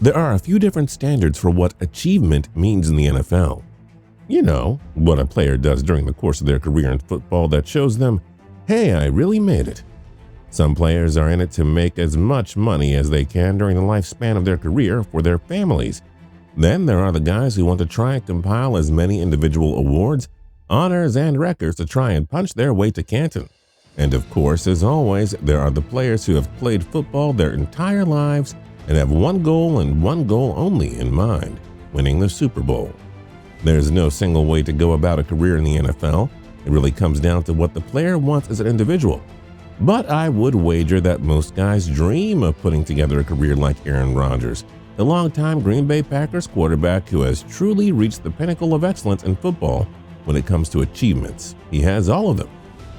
There are a few different standards for what achievement means in the NFL. You know, what a player does during the course of their career in football that shows them, hey, I really made it. Some players are in it to make as much money as they can during the lifespan of their career for their families. Then there are the guys who want to try and compile as many individual awards, honors, and records to try and punch their way to Canton. And of course, as always, there are the players who have played football their entire lives and have one goal and one goal only in mind, winning the Super Bowl. There's no single way to go about a career in the NFL. It really comes down to what the player wants as an individual. But I would wager that most guys dream of putting together a career like Aaron Rodgers, the longtime Green Bay Packers quarterback who has truly reached the pinnacle of excellence in football when it comes to achievements. He has all of them.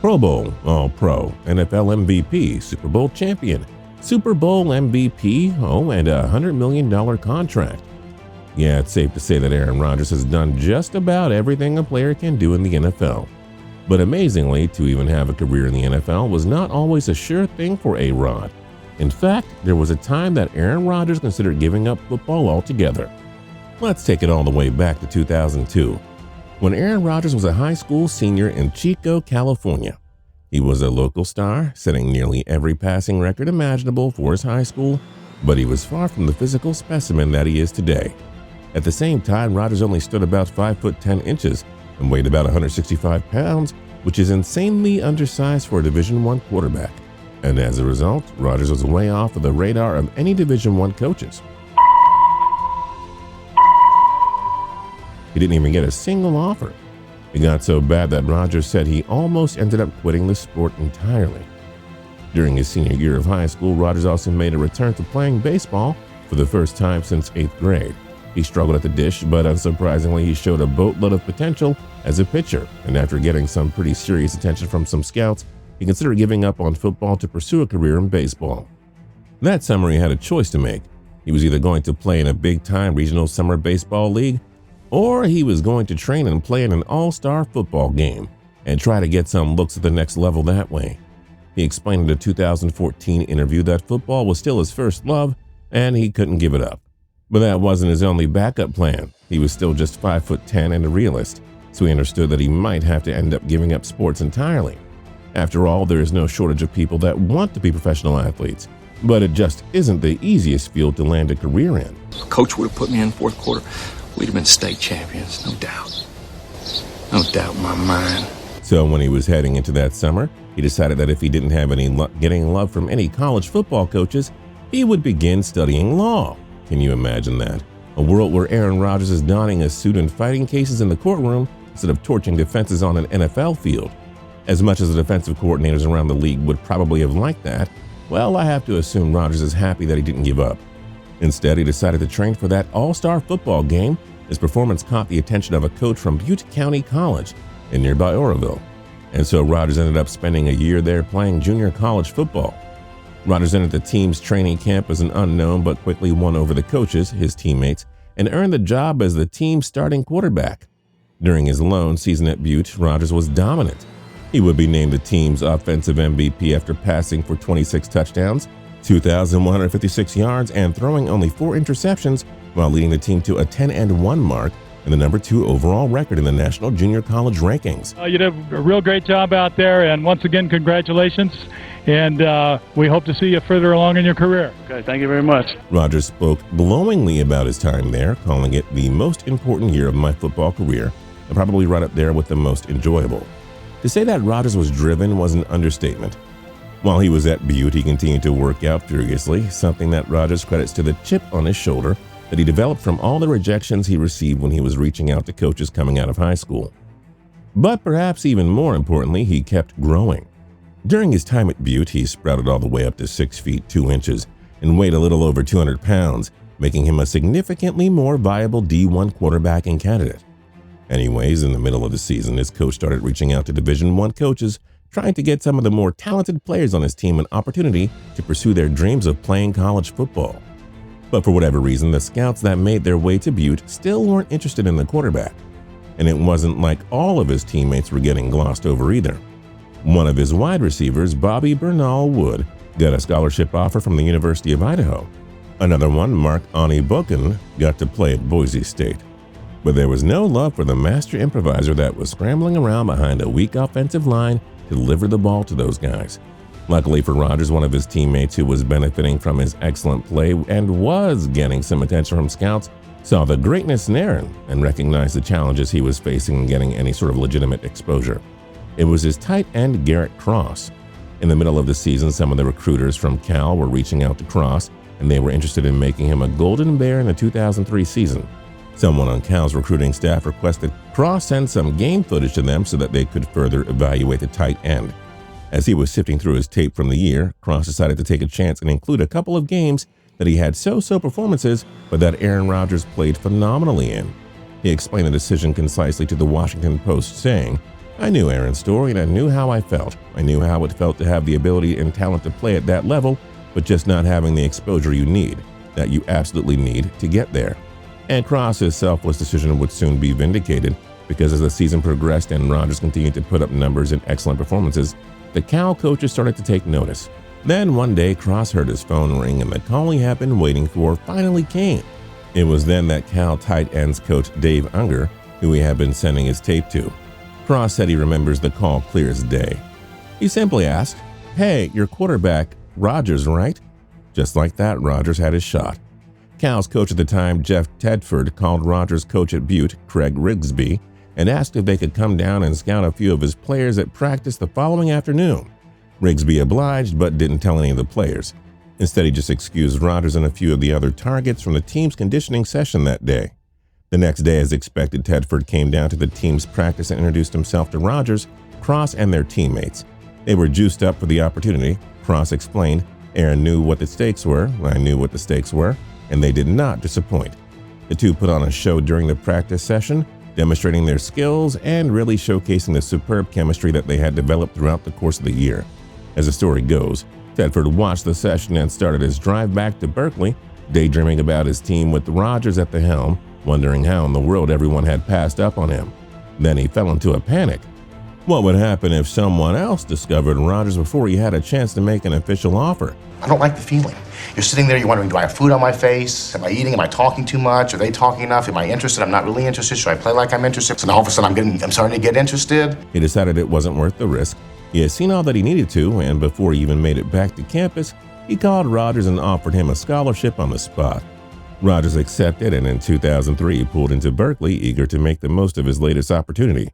Pro Bowl, All-Pro, NFL MVP, Super Bowl champion, Super Bowl MVP, and a $100 million contract. Yeah, it's safe to say that Aaron Rodgers has done just about everything a player can do in the NFL. But amazingly, to even have a career in the NFL was not always a sure thing for A-Rod. In fact, there was a time that Aaron Rodgers considered giving up football altogether. Let's take it all the way back to 2002, when Aaron Rodgers was a high school senior in Chico, California. He was a local star, setting nearly every passing record imaginable for his high school, but he was far from the physical specimen that he is today. At the same time, Rodgers only stood about 5 foot 10 inches and weighed about 165 pounds, which is insanely undersized for a Division I quarterback. And as a result, Rodgers was way off of the radar of any Division I coaches. He didn't even get a single offer. It got so bad that Rodgers said he almost ended up quitting the sport entirely. During his senior year of high school, Rodgers also made a return to playing baseball for the first time since 8th grade. He struggled at the dish, but unsurprisingly, he showed a boatload of potential as a pitcher, and after getting some pretty serious attention from some scouts, he considered giving up on football to pursue a career in baseball. That summer, he had a choice to make. He was either going to play in a big-time regional summer baseball league, or he was going to train and play in an all-star football game and try to get some looks at the next level that way. He explained in a 2014 interview that football was still his first love and he couldn't give it up. But that wasn't his only backup plan. He was still just 5'10" and a realist, so he understood that he might have to end up giving up sports entirely. After all, there is no shortage of people that want to be professional athletes, but it just isn't the easiest field to land a career in. Coach would have put me in fourth quarter. We'd have been state champions, no doubt. No doubt in my mind. So when he was heading into that summer, he decided that if he didn't have any luck getting love from any college football coaches, he would begin studying law. Can you imagine that? A world where Aaron Rodgers is donning a suit and fighting cases in the courtroom instead of torching defenses on an NFL field. As much as the defensive coordinators around the league would probably have liked that, well, I have to assume Rodgers is happy that he didn't give up. Instead, he decided to train for that all-star football game. His performance caught the attention of a coach from Butte County College in nearby Oroville. And so Rodgers ended up spending a year there playing junior college football. Rodgers entered the team's training camp as an unknown, but quickly won over the coaches, his teammates, and earned the job as the team's starting quarterback. During his lone season at Butte, Rodgers was dominant. He would be named the team's offensive MVP after passing for 26 touchdowns, 2,156 yards, and throwing only 4 interceptions, while leading the team to a 10-1 mark and the number 2 overall record in the National Junior College rankings. You did a real great job out there, and once again, congratulations. And we hope to see you further along in your career. Okay, thank you very much. Rodgers spoke glowingly about his time there, calling it the most important year of my football career, and probably right up there with the most enjoyable. To say that Rodgers was driven was an understatement. While he was at Butte, he continued to work out furiously, something that Rodgers credits to the chip on his shoulder that he developed from all the rejections he received when he was reaching out to coaches coming out of high school. But perhaps even more importantly, he kept growing. During his time at Butte, he sprouted all the way up to 6 feet 2 inches and weighed a little over 200 pounds, making him a significantly more viable D1 quarterback and candidate. Anyways, in the middle of the season, his coach started reaching out to Division I coaches, trying to get some of the more talented players on his team an opportunity to pursue their dreams of playing college football. But for whatever reason, the scouts that made their way to Butte still weren't interested in the quarterback. And it wasn't like all of his teammates were getting glossed over either. One of his wide receivers, Bobby Bernal Wood, got a scholarship offer from the University of Idaho. Another one, Mark Onibukan, got to play at Boise State. But there was no love for the master improviser that was scrambling around behind a weak offensive line to deliver the ball to those guys. Luckily for Rodgers, one of his teammates who was benefiting from his excellent play and was getting some attention from scouts saw the greatness in Aaron and recognized the challenges he was facing in getting any sort of legitimate exposure. It was his tight end Garrett Cross. In the middle of the season, some of the recruiters from Cal were reaching out to Cross, and they were interested in making him a Golden Bear in the 2003 season. Someone on Cal's recruiting staff requested Cross send some game footage to them so that they could further evaluate the tight end. As he was sifting through his tape from the year, Cross decided to take a chance and include a couple of games that he had so-so performances, but that Aaron Rodgers played phenomenally in. He explained the decision concisely to the Washington Post, saying, "I knew Aaron's story and I knew how I felt. I knew how it felt to have the ability and talent to play at that level, but just not having the exposure you need, that you absolutely need to get there." And Cross's selfless decision would soon be vindicated, because as the season progressed and Rodgers continued to put up numbers and excellent performances, the Cal coaches started to take notice. Then one day, Cross heard his phone ring and the call he had been waiting for finally came. It was then that Cal tight ends coach Dave Unger, who he had been sending his tape to. Cross said he remembers the call clear as day. He simply asked, "Hey, your quarterback, Rodgers, right?" Just like that, Rodgers had his shot. Cal's coach at the time, Jeff Tedford, called Rodgers' coach at Butte, Craig Rigsby, and asked if they could come down and scout a few of his players at practice the following afternoon. Rigsby obliged, but didn't tell any of the players. Instead, he just excused Rodgers and a few of the other targets from the team's conditioning session that day. The next day, as expected, Tedford came down to the team's practice and introduced himself to Rodgers, Cross, and their teammates. They were juiced up for the opportunity. Cross explained, "Aaron knew what the stakes were, I knew what the stakes were, and they did not disappoint." The two put on a show during the practice session, demonstrating their skills and really showcasing the superb chemistry that they had developed throughout the course of the year. As the story goes, Tedford watched the session and started his drive back to Berkeley, daydreaming about his team with Rodgers at the helm, wondering how in the world everyone had passed up on him. Then he fell into a panic. What would happen if someone else discovered Rodgers before he had a chance to make an official offer? I don't like the feeling. You're sitting there, you're wondering, do I have food on my face? Am I eating? Am I talking too much? Are they talking enough? Am I interested? I'm not really interested. Should I play like I'm interested? So now all of a sudden I'm starting to get interested. He decided it wasn't worth the risk. He had seen all that he needed to, and before he even made it back to campus, he called Rodgers and offered him a scholarship on the spot. Rodgers accepted, and in 2003 he pulled into Berkeley, eager to make the most of his latest opportunity.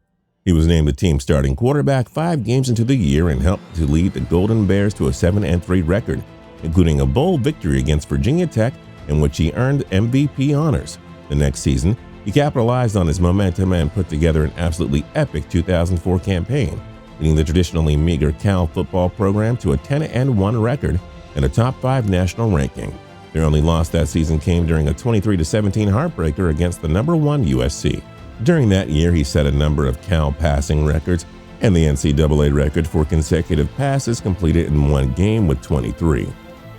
He was named the team's starting quarterback 5 games into the year and helped to lead the Golden Bears to a 7-3 record, including a bowl victory against Virginia Tech, in which he earned MVP honors. The next season, he capitalized on his momentum and put together an absolutely epic 2004 campaign, leading the traditionally meager Cal football program to a 10-1 record and a top 5 national ranking. Their only loss that season came during a 23-17 heartbreaker against the number 1 USC. During that year, he set a number of Cal passing records and the NCAA record for consecutive passes completed in one game with 23.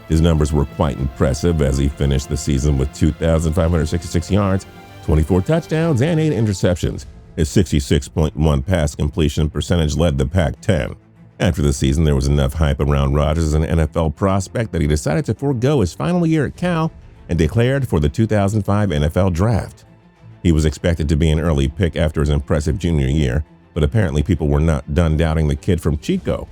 His numbers were quite impressive as he finished the season with 2,566 yards, 24 touchdowns, and 8 interceptions. His 66.1 pass completion percentage led the Pac-10. After the season, there was enough hype around Rodgers as an NFL prospect that he decided to forego his final year at Cal and declared for the 2005 NFL Draft. He was expected to be an early pick after his impressive junior year, but apparently people were not done doubting the kid from Chico.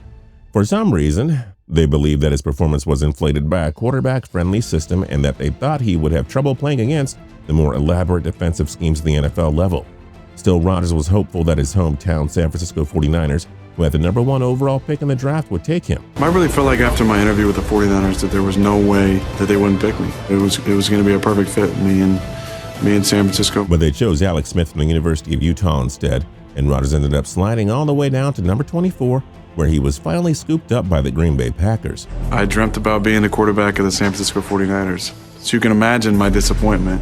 For some reason, they believed that his performance was inflated by a quarterback-friendly system and that they thought he would have trouble playing against the more elaborate defensive schemes of the NFL level. Still, Rodgers was hopeful that his hometown San Francisco 49ers, who had the number 1 overall pick in the draft, would take him. I really felt like after my interview with the 49ers that there was no way that they wouldn't pick me. It was going to be a perfect fit, me and San Francisco. But they chose Alex Smith from the University of Utah instead, and Rodgers ended up sliding all the way down to number 24, where he was finally scooped up by the Green Bay Packers. I dreamt about being the quarterback of the San Francisco 49ers. So you can imagine my disappointment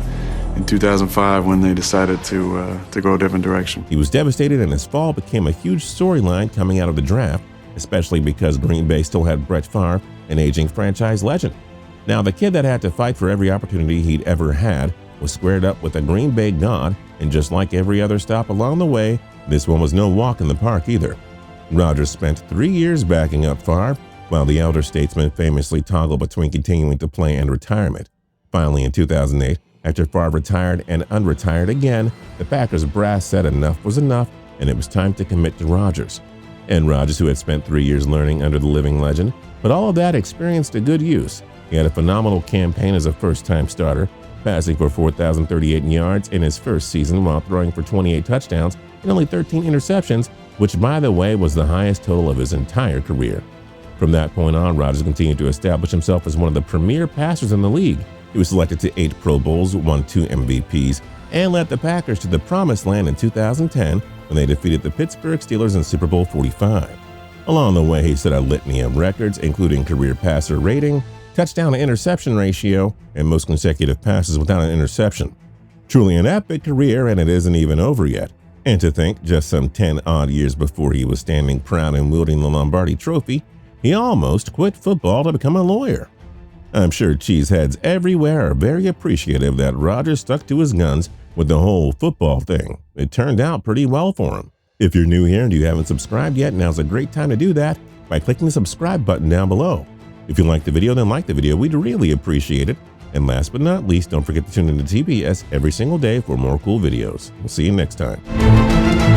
in 2005 when they decided to go a different direction. He was devastated, and his fall became a huge storyline coming out of the draft, especially because Green Bay still had Brett Favre, an aging franchise legend. Now, the kid that had to fight for every opportunity he'd ever had was squared up with a Green Bay god, and just like every other stop along the way, this one was no walk in the park either. Rodgers spent 3 years backing up Favre, while the elder statesman famously toggled between continuing to play and retirement. Finally, in 2008, after Favre retired and unretired again, the Packers brass said enough was enough and it was time to commit to Rodgers. And Rodgers, who had spent 3 years learning under the living legend, but all of that experienced a good use. He had a phenomenal campaign as a first-time starter, passing for 4,038 yards in his first season while throwing for 28 touchdowns and only 13 interceptions, which, by the way, was the highest total of his entire career. From that point on, Rodgers continued to establish himself as one of the premier passers in the league. He was selected to 8 Pro Bowls, won 2 MVPs, and led the Packers to the Promised Land in 2010 when they defeated the Pittsburgh Steelers in Super Bowl 45. Along the way, he set a litany of records, including career passer rating, touchdown to interception ratio, and most consecutive passes without an interception. Truly an epic career, and it isn't even over yet. And to think, just some 10 odd years before he was standing proud and wielding the Lombardi Trophy, he almost quit football to become a lawyer. I'm sure cheeseheads everywhere are very appreciative that Rodgers stuck to his guns with the whole football thing. It turned out pretty well for him. If you're new here and you haven't subscribed yet, now's a great time to do that by clicking the subscribe button down below. If you liked the video, then like the video. We'd really appreciate it. And last but not least, don't forget to tune into TBS every single day for more cool videos. We'll see you next time.